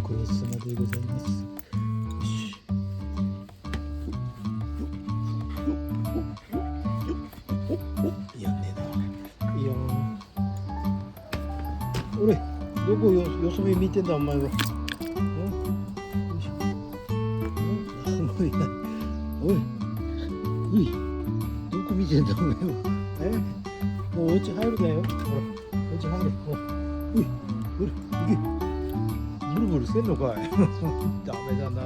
ごちそうさまでございます。よし。やんねえな。いやー。俺、どこよそ目見てんだお前は。よいしょ。おい、おい、おい、どこ見てんだお前は。もうお家入るだよ。ほら、お家入れ。ほら、おい、ほら、行け。ブルブルしてんのかい。ダメだな。